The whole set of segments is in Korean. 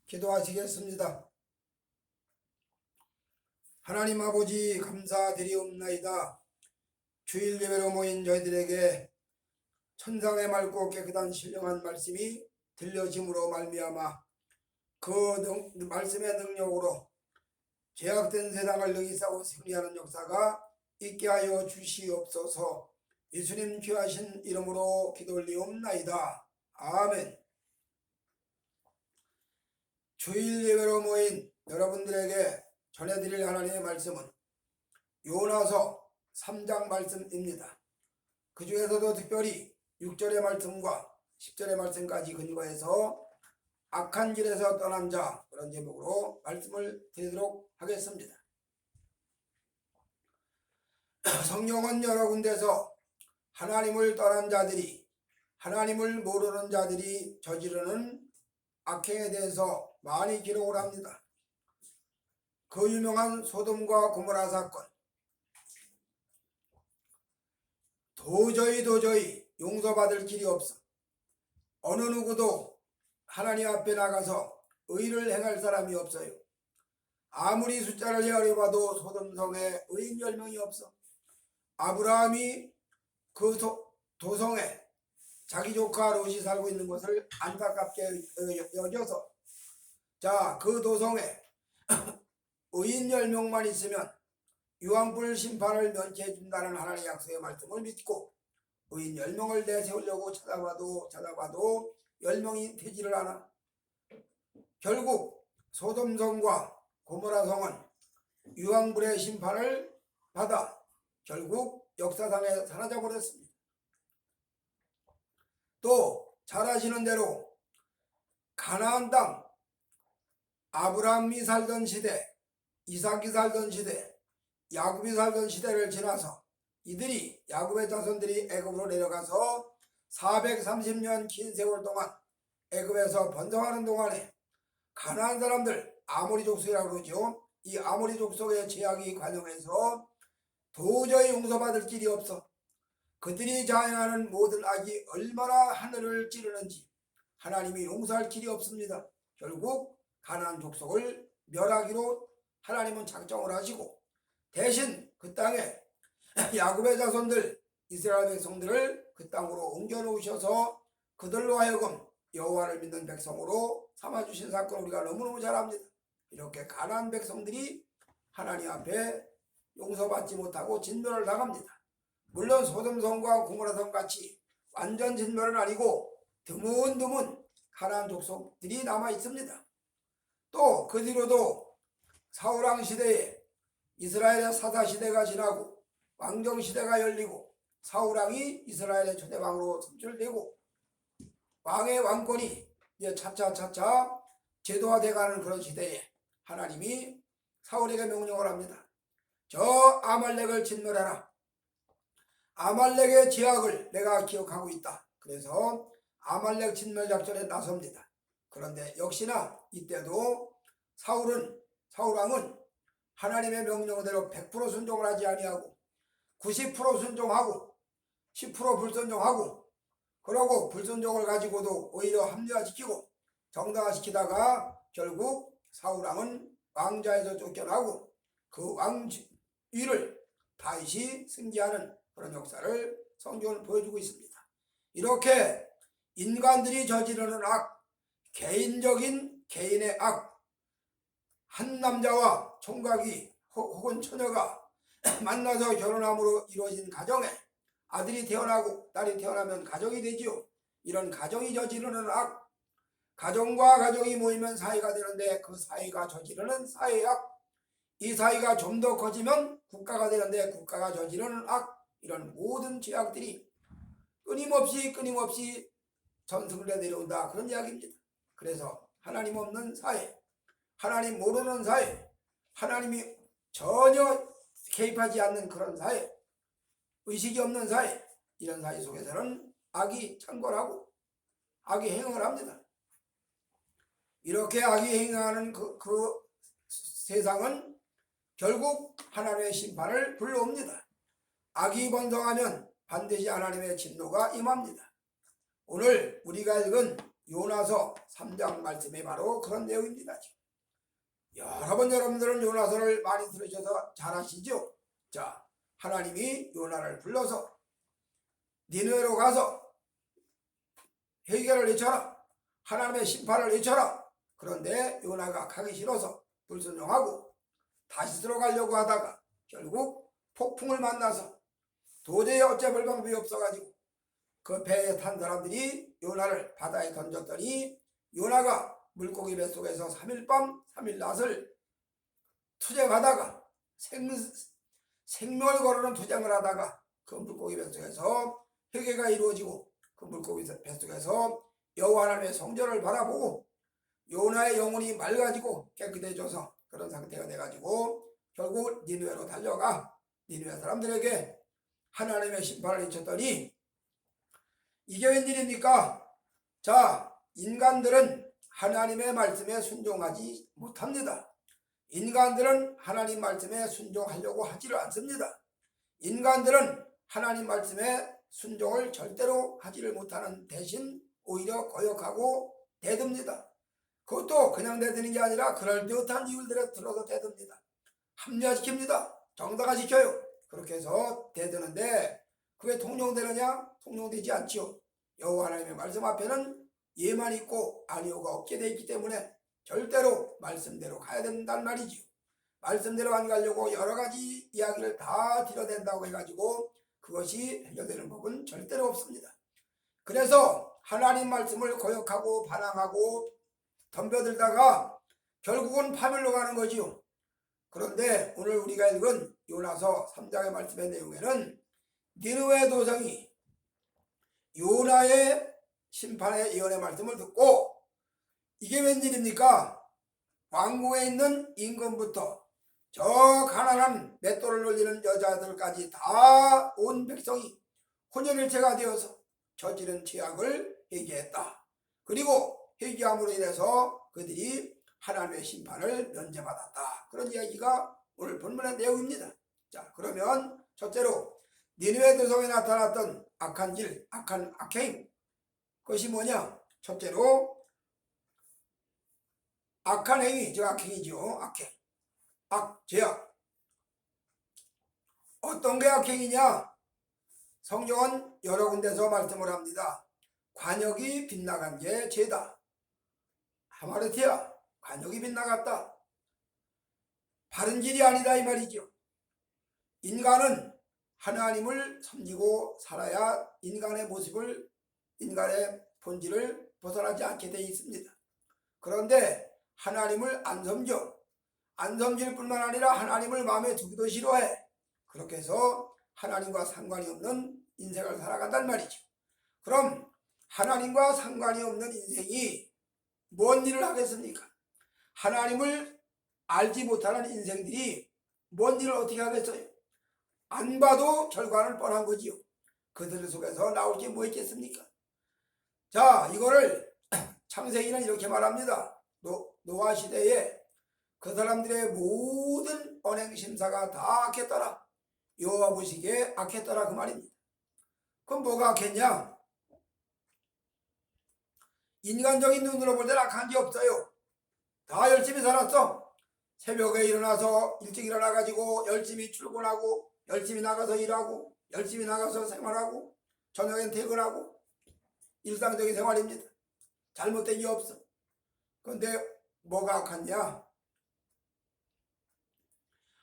기도하시겠습니다. 하나님 아버지 감사드리옵나이다. 주일 예배로 모인 저희들에게 천상의 맑고 깨끗한 신령한 말씀이 들려짐으로 말미암아 그 말씀의 능력으로 죄악된 세상을 능히 싸고 승리하는 역사가 있게 하여 주시옵소서. 예수님 귀하신 이름으로 기도 올리옵나이다. 아멘. 주일 예배로 모인 여러분들에게 전해드릴 하나님의 말씀은 요나서 3장 말씀입니다. 그 중에서도 특별히 6절의 말씀과 10절의 말씀까지 근거해서 악한 길에서 떠난 자, 그런 제목으로 말씀을 드리도록 하겠습니다. 성경은 여러 군데서 하나님을 떠난 자들이, 하나님을 모르는 자들이 저지르는 악행에 대해서 많이 기록을 합니다. 그 유명한 소돔과 고모라 사건, 도저히 용서받을 길이 없어 어느 누구도 하나님 앞에 나가서 의를 행할 사람이 없어요. 아무리 숫자를 헤아려봐도 소돔성에 의인 10명이 없어. 아브라함이 그 도성에 자기 조카 롯이 살고 있는 것을 안타깝게 여겨서 그 도성에 의인 10명만 있으면 유황불 심판을 면치해 준다는 하나님의 약속의 말씀을 믿고 의인 10명을 내세우려고 찾아봐도 10명이 되지를 않아. 결국 소돔성과 고모라성은 유황불의 심판을 받아 결국 역사상에 사라져 버렸습니다. 또 잘 아시는 대로 가나안 땅, 아브라함이 살던 시대, 이삭이 살던 시대, 야곱이 살던 시대를 지나서 이들이, 야곱의 자손들이 애굽으로 내려가서 430년 긴 세월 동안 애굽에서 번성하는 동안에 가나안 사람들, 아모리 족속이라고 그러죠. 이 아모리 족속의 죄악이 관영해서 도저히 용서받을 길이 없어 그들이 자행하는 모든 악이 얼마나 하늘을 찌르는지 하나님이 용서할 길이 없습니다. 결국 가나안 족속을 멸하기로 하나님은 작정을 하시고 대신 그 땅에 야곱의 자손들, 이스라엘 백성들을 그 땅으로 옮겨 놓으셔서 그들로 하여금 여호와를 믿는 백성으로 삼아주신 사건 우리가 너무너무 잘 압니다. 이렇게 가나안 백성들이 하나님 앞에 용서받지 못하고 진멸을 당합니다. 물론 소돔성과 고모라성 같이 완전 진멸은 아니고 드문드문 가나안 족속들이 남아 있습니다. 또 그 뒤로도 사울왕 시대에 이스라엘의 사사시대가 지나고 왕정시대가 열리고 사울왕이 이스라엘의 초대왕으로 선출되고 왕의 왕권이 이제 차차 제도화돼가는 그런 시대에 하나님이 사울에게 명령을 합니다. 저 아말렉을 진멸해라. 아말렉의 죄악을 내가 기억하고 있다. 그래서 아말렉 진멸 작전에 나섭니다. 그런데 역시나 이때도 사울왕은 하나님의 명령대로 100% 순종을 하지 아니하고 90% 순종하고 10% 불순종하고 그러고 불순종을 가지고도 오히려 합리화시키고 정당화시키다가 결국 사울왕은 왕자에서 쫓겨나고 그 왕위를 다윗이 승계하는 그런 역사를 성경은 보여주고 있습니다. 이렇게 인간들이 저지르는 악, 개인의 악, 한 남자와 총각이 혹은 처녀가 만나서 결혼함으로 이루어진 가정에 아들이 태어나고 딸이 태어나면 가정이 되지요. 이런 가정이 저지르는 악, 가정과 가정이 모이면 사회가 되는데 그 사회가 저지르는 사회의 악, 이 사회가 좀 더 커지면 국가가 되는데 국가가 저지르는 악, 이런 모든 죄악들이 끊임없이 전승을 내려온다, 그런 이야기입니다. 그래서 하나님 없는 사회, 하나님 모르는 사회, 하나님이 전혀 개입하지 않는 그런 사회, 의식이 없는 사회, 이런 사회 속에서는 악이 창궐하고 악이 행을 합니다. 이렇게 악이 행하는 그 세상은 결국 하나님의 심판을 불러옵니다. 악이 번성하면 반드시 하나님의 진노가 임합니다. 오늘 우리가 읽은 요나서 3장 말씀이 바로 그런 내용입니다. 여러 번 여러분들은 요나서를 많이 들으셔서 잘 아시죠? 자, 하나님이 요나를 불러서 니느웨로 가서 회개를 외쳐라, 하나님의 심판을 외쳐라. 그런데 요나가 가기 싫어서 불순종하고 다시스로 가려고 하다가 결국 폭풍을 만나서 도저히 어찌볼 방법이 없어가지고 그 배에 탄 사람들이 요나를 바다에 던졌더니 요나가 물고기 뱃속에서 3일 밤 3일 낮을 투쟁하다가 생명을 거르는 투쟁을 하다가 그 물고기 뱃속에서 회개가 이루어지고 그 물고기 뱃속에서 여호와 하나님의 성전을 바라보고 요나의 영혼이 맑아지고 깨끗해져서 그런 상태가 돼가지고 결국 니느웨로 달려가 니느웨 사람들에게 하나님의 심판을 외쳤더니 이게 웬일입니까? 자, 인간들은 하나님의 말씀에 순종하지 못합니다. 인간들은 하나님 말씀에 순종하려고 하지를 않습니다. 인간들은 하나님 말씀에 순종을 절대로 하지를 못하는 대신 오히려 거역하고 대듭니다. 그것도 그냥 대드는 게 아니라 그럴듯한 이유를 들어서 대듭니다. 합리화시킵니다. 정당화시켜요. 그렇게 해서 대드는데 그게 통용되느냐? 통용되지 않지요. 여호와 하나님의 말씀 앞에는 예만 있고 아니오가 없게 돼 있기 때문에 절대로 말씀대로 가야 된다는 말이지요. 말씀대로 안 가려고 여러 가지 이야기를 다 들여댄다고 해가지고 그것이 해결되는 법은 절대로 없습니다. 그래서 하나님 말씀을 거역하고 반항하고 덤벼들다가 결국은 파멸로 가는 거지요. 그런데 오늘 우리가 읽은 요나서 3장의 말씀의 내용에는 니느웨 도성이 요나의 심판의 예언의 말씀을 듣고 이게 웬일입니까? 왕궁에 있는 임금부터 저 가난한 맷돌을 놀리는 여자들까지 다 온 백성이 혼연일체가 되어서 저지른 죄악을 회개했다. 그리고 회개함으로 인해서 그들이 하나님의 심판을 면제받았다. 그런 이야기가 오늘 본문의 내용입니다. 자, 그러면 첫째로 니느웨 도성에 나타났던 악한 길, 악한 악행, 그것이 뭐냐? 첫째로 악한 행위, 저 악행이죠. 악행, 죄악. 어떤 게 악행이냐? 성경은 여러 군데서 말씀을 합니다. 관역이 빗나간 게 죄다. 하마르티아, 관역이 빗나갔다. 바른 길이 아니다 이 말이죠. 인간은 하나님을 섬기고 살아야 인간의 모습을, 인간의 본질을 벗어나지 않게 되어 있습니다. 그런데 하나님을 안 섬겨. 안 섬길 뿐만 아니라 하나님을 마음에 두기도 싫어해. 그렇게 해서 하나님과 상관이 없는 인생을 살아간단 말이죠. 그럼 하나님과 상관이 없는 인생이 뭔 일을 하겠습니까? 하나님을 알지 못하는 인생들이 뭔 일을 어떻게 하겠어요? 안 봐도 결과는 뻔한 거지요. 그들 속에서 나올 게 뭐 있겠습니까? 자, 이거를 창세기는 이렇게 말합니다. 노아 시대에 그 사람들의 모든 언행 심사가 다 악했더라. 여호와 보시기에 악했더라 그 말입니다. 그럼 뭐가 악했냐? 인간적인 눈으로 볼 때는 악한 게 없어요. 다 열심히 살았어. 새벽에 일어나서 일찍 일어나가지고 열심히 출근하고 열심히 나가서 일하고 열심히 나가서 생활하고 저녁엔 퇴근하고 일상적인 생활입니다. 잘못된 게 없어. 그런데 뭐가 악하냐?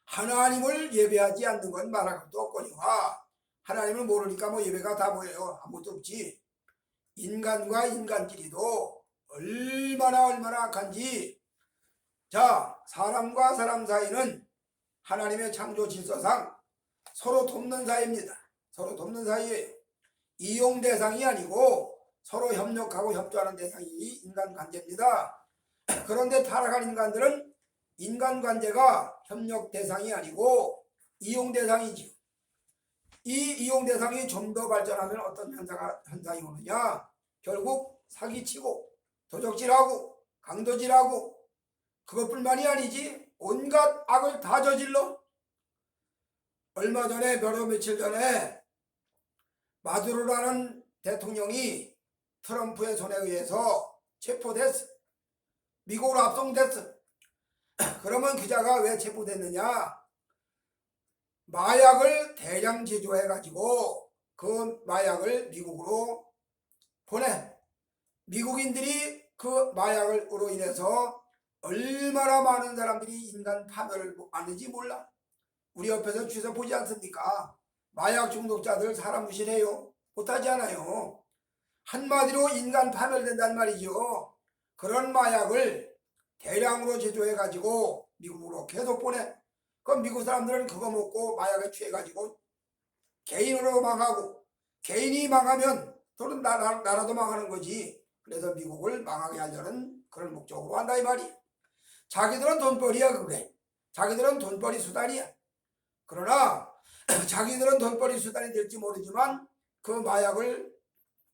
하나님을 예배하지 않는 건 말할 것도 없거니와 하나님을 모르니까 뭐 예배가 다 뭐예요? 아무것도 없지. 인간과 인간끼리도 얼마나 악한지. 자, 사람과 사람 사이는 하나님의 창조 질서상 서로 돕는 사이입니다. 서로 돕는 사이예요. 이용 대상이 아니고 서로 협력하고 협조하는 대상이 인간관계입니다. 그런데 타락한 인간들은 인간관계가 협력 대상이 아니고 이용 대상이지요. 이 이용 대상이 좀 더 발전하면 어떤 현상이 오느냐? 결국 사기치고 도적질하고 강도질하고 그것뿐만이 아니지 온갖 악을 다 저질러. 얼마 전에 며칠 전에 마두로라는 대통령이 트럼프의 손에 의해서 체포됐어. 미국으로 압송됐어. 그러면 그자가 왜 체포됐느냐? 마약을 대량 제조해가지고 그 마약을 미국으로 보내. 미국인들이 그 마약으로 인해서 얼마나 많은 사람들이 인간 파멸을 하는지 몰라. 우리 옆에서 주서 보지 않습니까? 마약 중독자들 사람 무시해요? 못하지 않아요. 한마디로 인간 파멸된단 말이죠. 그런 마약을 대량으로 제조해가지고 미국으로 계속 보내. 그럼 미국 사람들은 그거 먹고 마약에 취해가지고 개인으로 망하고, 개인이 망하면 또 나라도 망하는 거지. 그래서 미국을 망하게 하려는 그런 목적으로 한다 이 말이. 자기들은 돈벌이야 그게. 자기들은 돈벌이 수단이야. 그러나 자기들은 돈벌이 수단이 될지 모르지만 그 마약을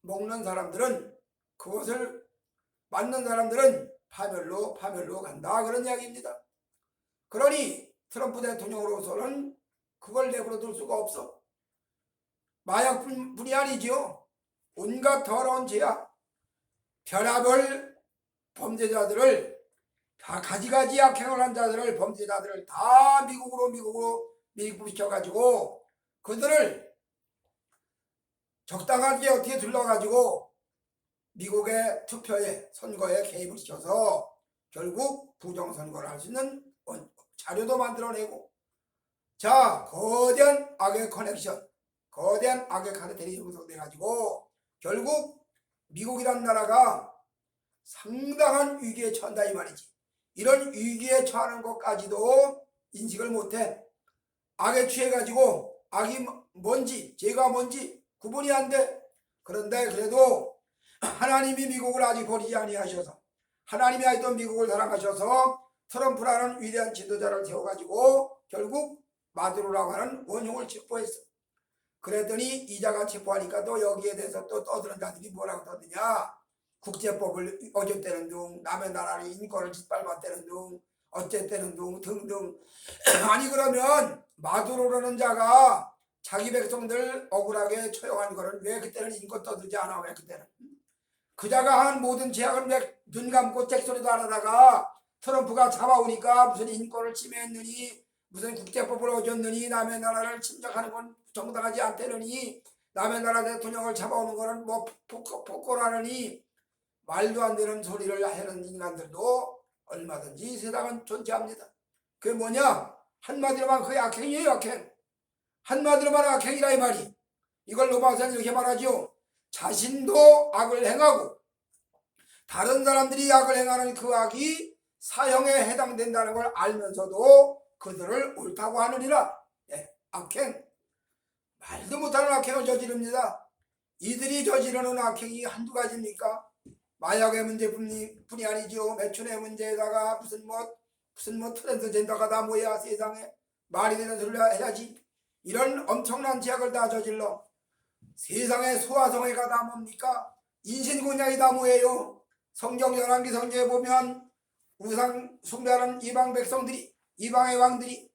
먹는 사람들은, 그것을 맞는 사람들은 파멸로 간다 그런 이야기입니다. 그러니 트럼프 대통령으로서는 그걸 내버려 둘 수가 없어. 마약뿐이 아니지요. 온갖 더러운 죄악, 별의별 범죄자들을, 다 가지가지 악행을 한 자들을, 범죄자들을 다 미국으로 밀부시켜가지고 그들을 적당하게 어떻게 둘러가지고 미국의 투표에, 선거에 개입을 시켜서 결국 부정선거를 할 수 있는 자료도 만들어내고, 자, 거대한 악의 커넥션, 거대한 악의 카르텔이 형성돼가지고 결국 미국이란 나라가 상당한 위기에 처한다 이 말이지. 이런 위기에 처하는 것까지도 인식을 못해. 악에 취해가지고 악이 뭔지 죄가 뭔지 구분이 안 돼. 그런데 그래도 하나님이 미국을 아직 버리지 아니하셔서, 하나님이 아직도 미국을 사랑하셔서 트럼프라는 위대한 지도자를 세워가지고 결국 마두로라고 하는 원흉을 체포했어. 그랬더니 이자가 체포하니까 또 여기에 대해서 또 떠드는 자들이 뭐라고 떠드냐? 국제법을 어겼다는 둥, 남의 나라의 인권을 짓밟았다는 둥, 어쨌다는 둥 등등. 아니 그러면 마두로라는 자가 자기 백성들 억울하게 처형한 거를 왜 그때는 인권 떠들지 않아? 왜 그때는? 그 자가 한 모든 죄악을 왜 눈 감고 잭소리도 안 하다가 트럼프가 잡아오니까 무슨 인권을 침해했느니, 무슨 국제법을 어겼느니, 남의 나라를 침략하는 건 정당하지 않다느니, 남의 나라 대통령을 잡아오는 거는 뭐 폭거라느니, 말도 안 되는 소리를 하는 인간들도 얼마든지 세상은 존재합니다. 그게 뭐냐? 한마디로만 그게 악행이에요. 악행. 한마디로만 악행이라 이 말이. 이걸 로마서는 이렇게 말하죠. 자신도 악을 행하고 다른 사람들이 악을 행하는 그 악이 사형에 해당된다는 걸 알면서도 그들을 옳다고 하느니라. 예, 악행. 말도 못하는 악행을 저지릅니다. 이들이 저지르는 악행이 한두 가지입니까? 마약의 문제뿐이 아니죠. 매춘의 문제에다가 무슨 트랜스젠더가 다 뭐야 세상에. 말이 되는 소리를 해야지. 이런 엄청난 죄악을 다 저질러 세상에 소아성애가 다 뭡니까? 인신공양이 다 뭐예요? 성경 열왕기 성경에 보면 우상 숭배하는 이방 백성들이, 이방의 왕들이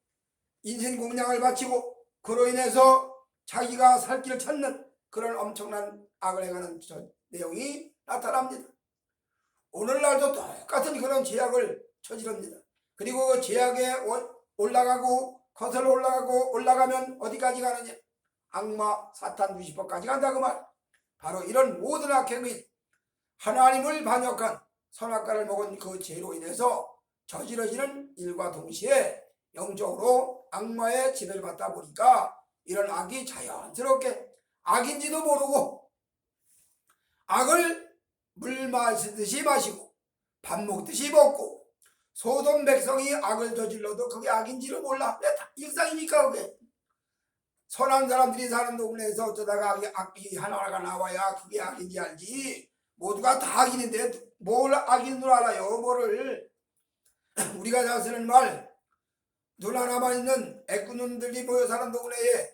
인신공양을 바치고 그로 인해서 자기가 살 길을 찾는 그런 엄청난 악을 행하는 내용이 나타납니다. 오늘날도 똑같은 그런 죄악을 저지릅니다. 그리고 그 죄악에 올라가고 거슬러 올라가면 어디까지 가느냐? 악마 사탄 루시퍼까지 간다 그 말. 바로 이런 모든 악행이 하나님을 반역한 선악과를 먹은 그 죄로 인해서 저지러지는 일과 동시에 영적으로 악마의 지배를 받다 보니까 이런 악이 자연스럽게 악인지도 모르고 악을 물 마시듯이 마시고 밥 먹듯이 먹고, 소돔 백성이 악을 저질러도 그게 악인지를 몰라. 왜 일상이니까 그게. 선한 사람들이 사는 동네에서 어쩌다가 악이 하나가 나와야 그게 악인지 알지. 모두가 다 악인인데 뭘 악인으로 알아요? 뭐를. 우리가 잘 쓰는 말, 눈 하나만 있는 애꾸눈들이 모여 사는 동네에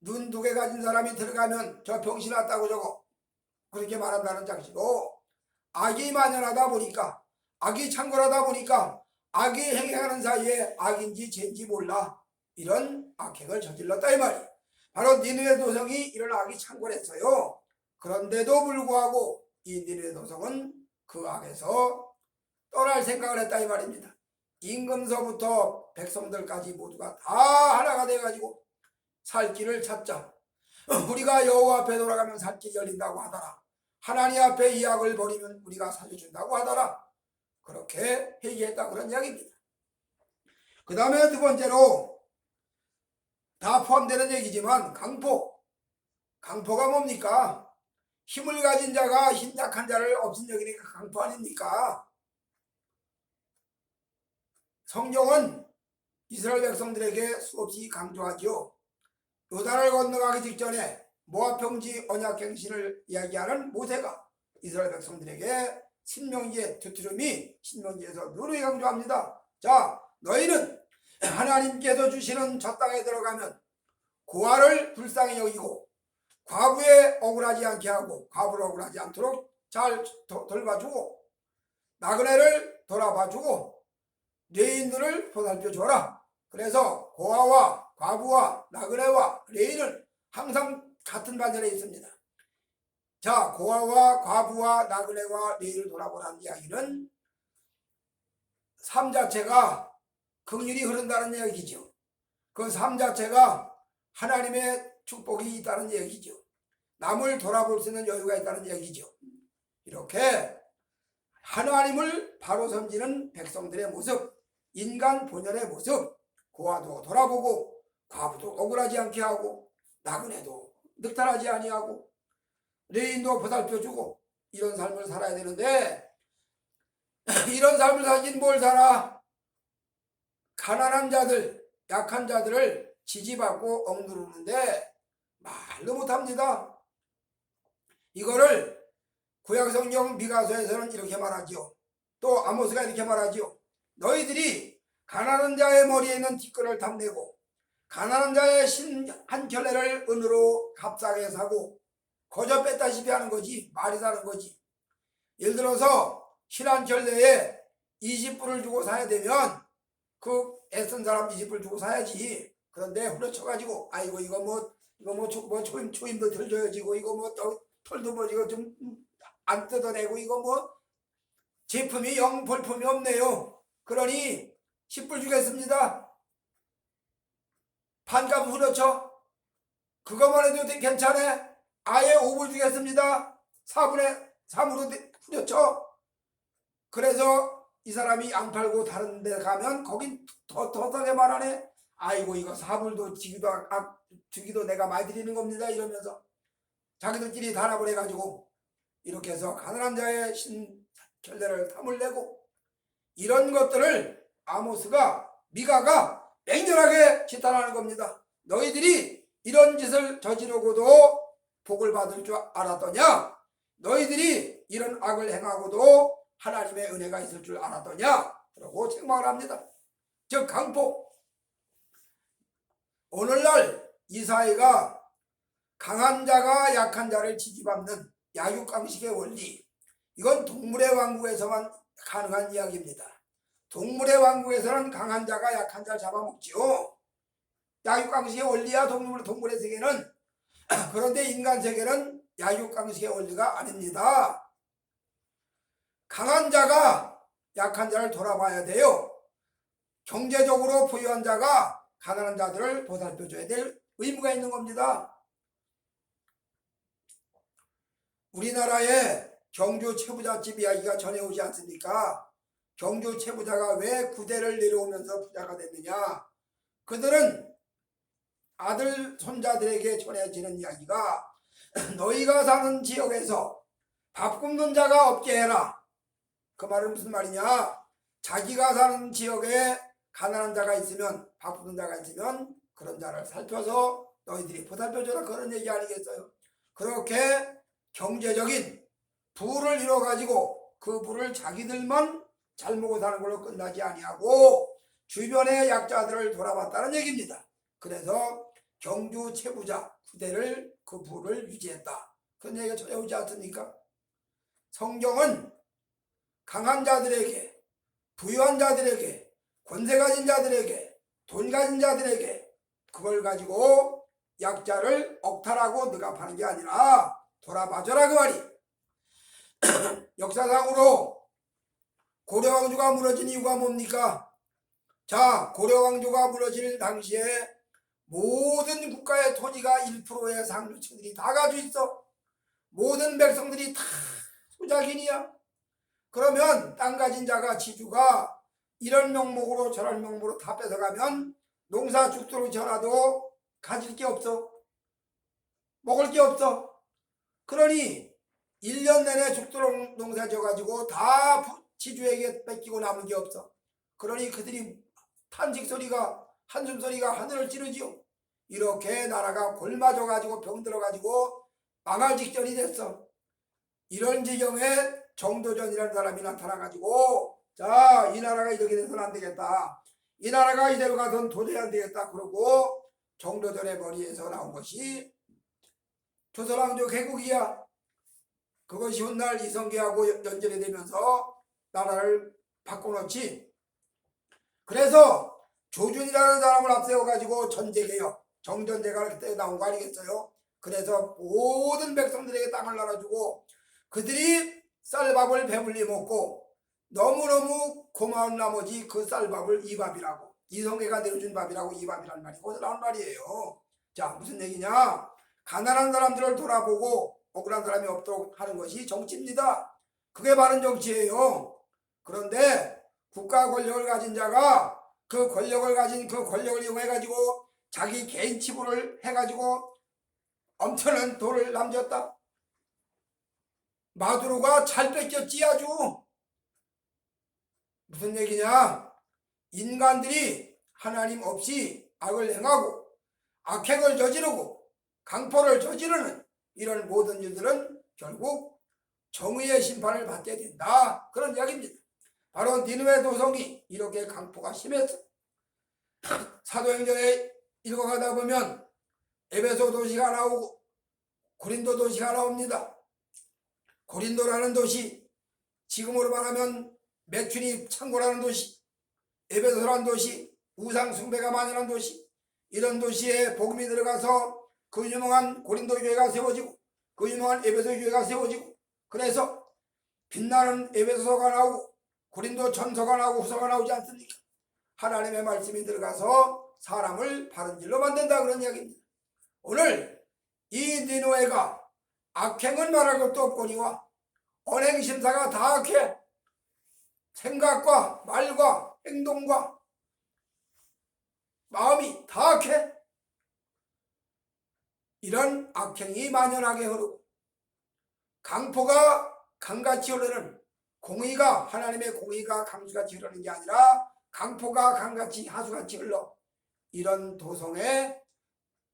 눈 두 개 가진 사람이 들어가면 저 병신 왔다고 저거 그렇게 말한다는 장치로 악이 만연하다 보니까, 악이 창궐하다 보니까 악이 행행하는 사이에 악인지 죄인지 몰라 이런 악행을 저질렀다 이 말이에요. 바로 니느웨 도성이 이런 악이 창궐했어요. 그런데도 불구하고 이 니느웨 도성은 그 악에서 떠날 생각을 했다 이 말입니다. 임금서부터 백성들까지 모두가 다 하나가 돼가지고 살 길을 찾자. 우리가 여호와 앞에 돌아가면 살 길이 열린다고 하더라. 하나님 앞에 이 악을 버리면 우리가 살려준다고 하더라. 그렇게 회개했다 그런 이야기입니다. 그 다음에 두 번째로 다 포함되는 얘기지만 강포가 뭡니까? 힘을 가진 자가 힘 약한 자를 없인 여기니까 강포 아닙니까? 성경은 이스라엘 백성들에게 수없이 강조하지요. 요단을 건너가기 직전에 모압 평지 언약갱신을 이야기하는 모세가 이스라엘 백성들에게 신명기의 두트름이 신명기에서 누누이 강조합니다. 자, 너희는 하나님께서 주시는 저 땅에 들어가면 고아를 불쌍히 여기고 과부에 억울하지 않게 하고 과부를 억울하지 않도록 잘 돌봐주고 나그네를 돌아봐주고 레인들을 보살펴 줘라. 그래서 고아와 과부와 나그네와 레인은 항상 같은 반열에 있습니다. 자, 고아와 과부와 나그네와 레인을 돌아보라는 이야기는 삶 자체가 긍휼이 흐른다는 얘기죠. 그 삶 자체가 하나님의 축복이 있다는 얘기죠. 남을 돌아볼 수 있는 여유가 있다는 얘기죠. 이렇게 하나님을 바로 섬기는 백성들의 모습, 인간 본연의 모습, 고아도 돌아보고 과부도 억울하지 않게 하고 나그네도 늑탈하지 아니하고 레인도 보살펴주고 이런 삶을 살아야 되는데 이런 삶을 살긴 뭘 살아? 가난한 자들, 약한 자들을 지지받고 억누르는데 말도 못합니다. 이거를 구약성경 미가서에서는 이렇게 말하지요. 또 아모스가 이렇게 말하지요. 너희들이 가난한 자의 머리에 있는 티끌을 탐내고 가난한 자의 신 한 켤레를 은으로 값싸게 사고 거저 뺐다시피 하는 거지. 말이 사는 거지. 예를 들어서 신 한 켤레에 20불을 주고 사야 되면 그 애쓴 사람 20불 주고 사야지. 그런데 후려쳐가지고 아이고 이거 뭐 초임도 들줘야지고 이거 뭐 털도 뭐 이거 좀 안 뜯어내고 이거 뭐 제품이 영 볼품이 없네요. 그러니 10불 주겠습니다. 반값 후려쳐. 그것만 해도 괜찮아. 아예 5불 주겠습니다. 4분의 3으로 후려쳐. 그래서 이 사람이 안 팔고 다른 데 가면 거긴 더 싸게 말하네. 아이고 이거 4불도 주기도 내가 많이 드리는 겁니다. 이러면서 자기들끼리 단합을 해가지고 이렇게 해서 가난한 자의 신결례를 탐을 내고 이런 것들을 아모스가 미가가 맹렬하게 지탄하는 겁니다. 너희들이 이런 짓을 저지르고도 복을 받을 줄 알았더냐? 너희들이 이런 악을 행하고도 하나님의 은혜가 있을 줄 알았더냐? 라고 책망을 합니다. 즉 강포. 오늘날 이 사회가 강한 자가 약한 자를 지지받는 약육강식의 원리, 이건 동물의 왕국에서만 가능한 이야기입니다. 동물의 왕국에서는 강한 자가 약한 자를 잡아먹지요. 약육강식의 원리야 동물의 세계는. 그런데 인간 세계는 약육강식의 원리가 아닙니다. 강한 자가 약한 자를 돌아봐야 돼요. 경제적으로 부유한 자가 가난한 자들을 보살펴줘야 될 의무가 있는 겁니다. 우리나라에 경주 채부잣집 이야기가 전해오지 않습니까? 경주 채부자가 왜 구대를 내려오면서 부자가 됐느냐? 그들은 아들 손자들에게 전해지는 이야기가 너희가 사는 지역에서 밥 굶는 자가 없게 해라. 그 말은 무슨 말이냐? 자기가 사는 지역에 가난한 자가 있으면, 밥 굶는 자가 있으면 그런 자를 살펴서 너희들이 보살펴줘라, 그런 얘기 아니겠어요? 그렇게 경제적인 부를 이뤄가지고 그 부를 자기들만 잘 먹고 사는 걸로 끝나지 아니하고 주변의 약자들을 돌아봤다는 얘기입니다. 그래서 경주 채부자 후대를 그 부를 유지했다. 그런 얘기가 전해오지 않습니까? 성경은 강한 자들에게, 부유한 자들에게, 권세 가진 자들에게, 돈 가진 자들에게 그걸 가지고 약자를 억탈하고 늑압하는 게 아니라 돌아봐줘라 그 말이. 역사상으로 고려왕조가 무너진 이유가 뭡니까? 자, 고려왕조가 무너질 당시에 모든 국가의 토지가 1%의 상류층들이 다 가지고 있어. 모든 백성들이 다 소작인이야. 그러면 땅 가진 자가 지주가 이런 명목으로 저런 명목으로 다 뺏어가면 농사 죽도록 전화도 가질 게 없어. 먹을 게 없어. 그러니 1년 내내 죽도록 농사 져가지고 다 지주에게 뺏기고 남은 게 없어. 그러니 그들이 탄식 소리가 한숨 소리가 하늘을 찌르지요. 이렇게 나라가 골마져 가지고 병들어 가지고 망할 직전이 됐어. 이런 지경에 정도전이라는 사람이 나타나 가지고 자, 이 나라가 이렇게 돼서는 안 되겠다. 이 나라가 이대로 가서는 도저히 안 되겠다. 그러고 정도전의 머리에서 나온 것이 조선왕조 개국이야. 그것이 훗날 이성계하고 연결이 되면서 나라를 바꿔놓지. 그래서 조준이라는 사람을 앞세워가지고 전제개혁, 정전제가 그때 나온 거 아니겠어요? 그래서 모든 백성들에게 땅을 나눠주고 그들이 쌀밥을 배불리 먹고 너무너무 고마운 나머지 그 쌀밥을 이밥이라고, 이성계가 내려준 밥이라고 이밥이라는 말이 거기서 나온 말이에요. 자, 무슨 얘기냐? 가난한 사람들을 돌아보고 억울한 사람이 없도록 하는 것이 정치입니다. 그게 바른 정치예요. 그런데 국가 권력을 가진 자가 그 권력을 가진 그 권력을 이용해 가지고 자기 개인 치부를 해 가지고 엄청난 돈을 남겼다. 마두로가 잘 뺏겼지 아주. 무슨 얘기냐? 인간들이 하나님 없이 악을 행하고 악행을 저지르고 강포를 저지르는 이런 모든 일들은 결국 정의의 심판을 받게 된다. 그런 이야기입니다. 바로 니느웨 도성이 이렇게 강포가 심했어. 사도행전에 읽어가다 보면 에베소 도시가 나오고 고린도 도시가 나옵니다. 고린도라는 도시, 지금으로 말하면 매춘이 창고라는 도시, 에베소라는 도시, 우상 숭배가 만연한 도시, 이런 도시에 복음이 들어가서 그 유명한 고린도 교회가 세워지고 그 유명한 에베소 교회가 세워지고 그래서 빛나는 에베소서가 나오고 고린도 전서가 나오고 후서가 나오지 않습니까? 하나님의 말씀이 들어가서 사람을 바른 길로 만든다 그런 이야기입니다. 오늘 이 니느웨가 악행은 말할 것도 없거니와 언행심사가 다 악해. 생각과 말과 행동과 마음이 다 악해. 이런 악행이 만연하게 흐르고 강포가 강같이 흐르는 공의가 하나님의 공의가 강수같이 흐르는 게 아니라 강포가 강같이 하수같이 흘러 이런 도성에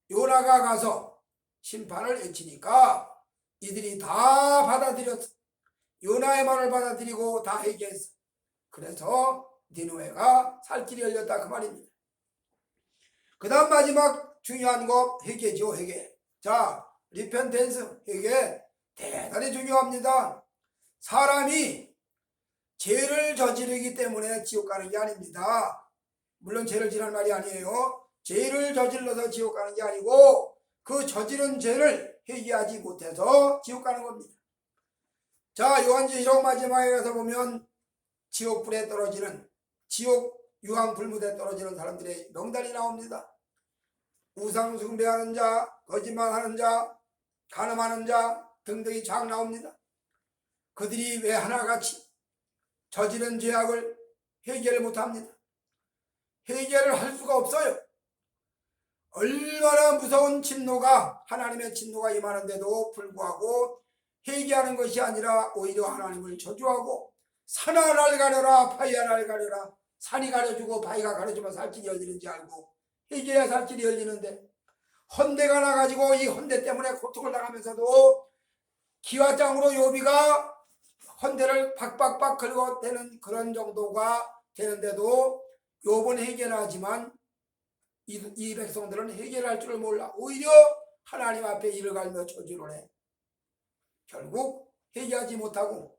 요나가 가서 심판을 외치니까 이들이 다 받아들였어. 요나의 말을 받아들이고 다 회개했어. 그래서 니느웨가 살 길이 열렸다 그 말입니다. 그 다음 마지막 중요한 거 회개죠. 회개. 자, 리펜텐스 회개 대단히 중요합니다. 사람이 죄를 저지르기 때문에 지옥 가는 게 아닙니다. 물론 죄를 지르는 말이 아니에요. 죄를 저질러서 지옥 가는 게 아니고 그 저지른 죄를 회개하지 못해서 지옥 가는 겁니다. 자, 요한계시록 마지막에 가서 보면 지옥불에 떨어지는, 지옥 유황불무대에 떨어지는 사람들의 명단이 나옵니다. 우상 숭배하는 자, 거짓말하는 자, 간음하는 자 등등이 쫙 나옵니다. 그들이 왜 하나같이 저지른 죄악을 회개를 못합니다. 회개를 할 수가 없어요. 얼마나 무서운 진노가, 하나님의 진노가 임하는데도 불구하고 회개하는 것이 아니라 오히려 하나님을 저주하고 산아 날 가려라 바위야 날 가려라. 산이 가려주고 바위가 가려주면 살길이 열리는지 알고 회개해야 살길이 열리는데 헌대가 나가지고 이 헌대 때문에 고통을 당하면서도 기와장으로 요비가 헌대를 박박박 긁어대는 그런 정도가 되는데도 요번 회개는 하지만 이 백성들은 회개를 할 줄을 몰라. 오히려 하나님 앞에 이를 갈며 저주를 해. 결국 회개하지 못하고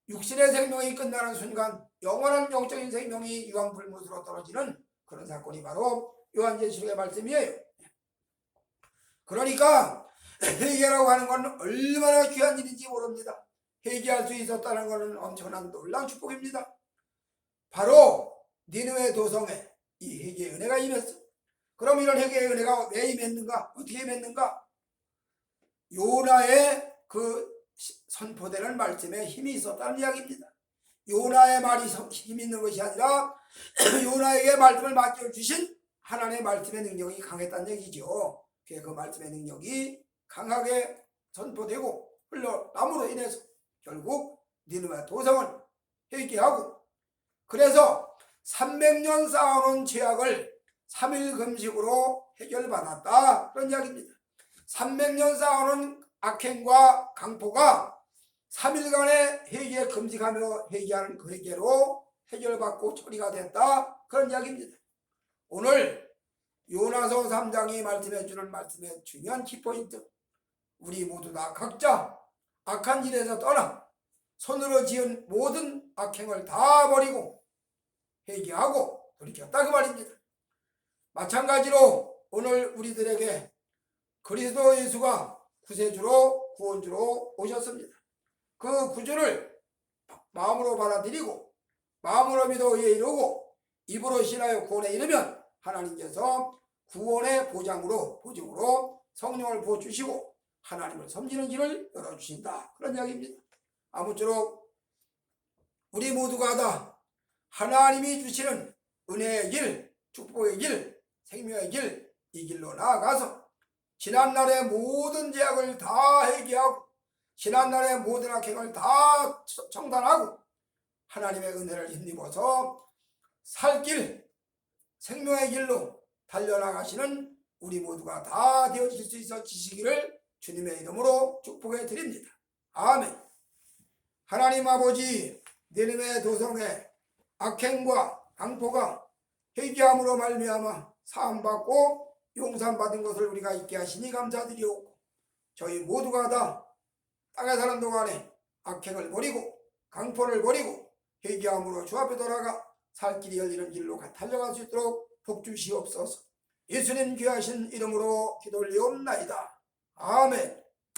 육신의 생명이 끝나는 순간 영원한 영적인 생명이 유황불못으로 떨어지는 그런 사건이 바로 요한계시록의 말씀이에요. 그러니까 회개라고 하는 건 얼마나 귀한 일인지 모릅니다. 회개할 수 있었다는 것은 엄청난 놀라운 축복입니다. 바로 니느웨 도성에 이 회개의 은혜가 임했어. 그럼 이런 회개의 은혜가 왜 임했는가? 어떻게 임했는가? 요나의 그 선포되는 말씀에 힘이 있었다는 이야기입니다. 요나의 말이 힘 있는 것이 아니라 요나에게 말씀을 맡겨주신 하나님의 말씀의 능력이 강했다는 얘기죠. 그 말씀의 능력이 강하게 선포되고 흘러남으로 인해서 결국 니느웨 도성은 회개하고, 그래서 300년 쌓아놓은 죄악을 3일 금식으로 해결받았다, 그런 이야기입니다. 300년 쌓아놓은 악행과 강포가 3일간의 회개 금식하며 회개하는 그 회개로 해결받고 처리가 됐다, 그런 이야기입니다. 오늘 요나서 3장이 말씀해주는 말씀의 중요한 키포인트, 우리 모두 다 각자 악한 일에서 떠나 손으로 지은 모든 악행을 다 버리고 회개하고 돌이켰다, 그 말입니다. 마찬가지로 오늘 우리들에게 그리스도 예수가 구세주로 구원주로 오셨습니다. 그 구주를 마음으로 받아들이고 마음으로 믿어 의에 이르고 입으로 신하여 구원에 이르면 하나님께서 구원의 보증으로 성령을 부어주시고 하나님을 섬기는 길을 열어주신다, 그런 이야기입니다. 아무쪼록 우리 모두가 다 하나님이 주시는 은혜의 길, 축복의 길, 생명의 길, 이 길로 나아가서 지난날의 모든 죄악을 다 회개하고 지난날의 모든 악행을 다 청단하고 하나님의 은혜를 힘입어서 살 길, 생명의 길로 달려나가시는 우리 모두가 다 되어질 수 있어지시기를 주님의 이름으로 축복해 드립니다. 아멘. 하나님 아버지, 니느웨 도성의 악행과 강포가 회개함으로 말미암아 사함받고 용서받은 것을 우리가 잊게 하시니 감사드리옵고, 저희 모두가 다 땅에 사는 동안에 악행을 버리고 강포를 버리고 회개함으로 주 앞에 돌아가 살 길이 열리는 길로 달려갈 수 있도록 복 주시옵소서. 예수님 귀하신 이름으로 기도 올리옵나이다. 아멘.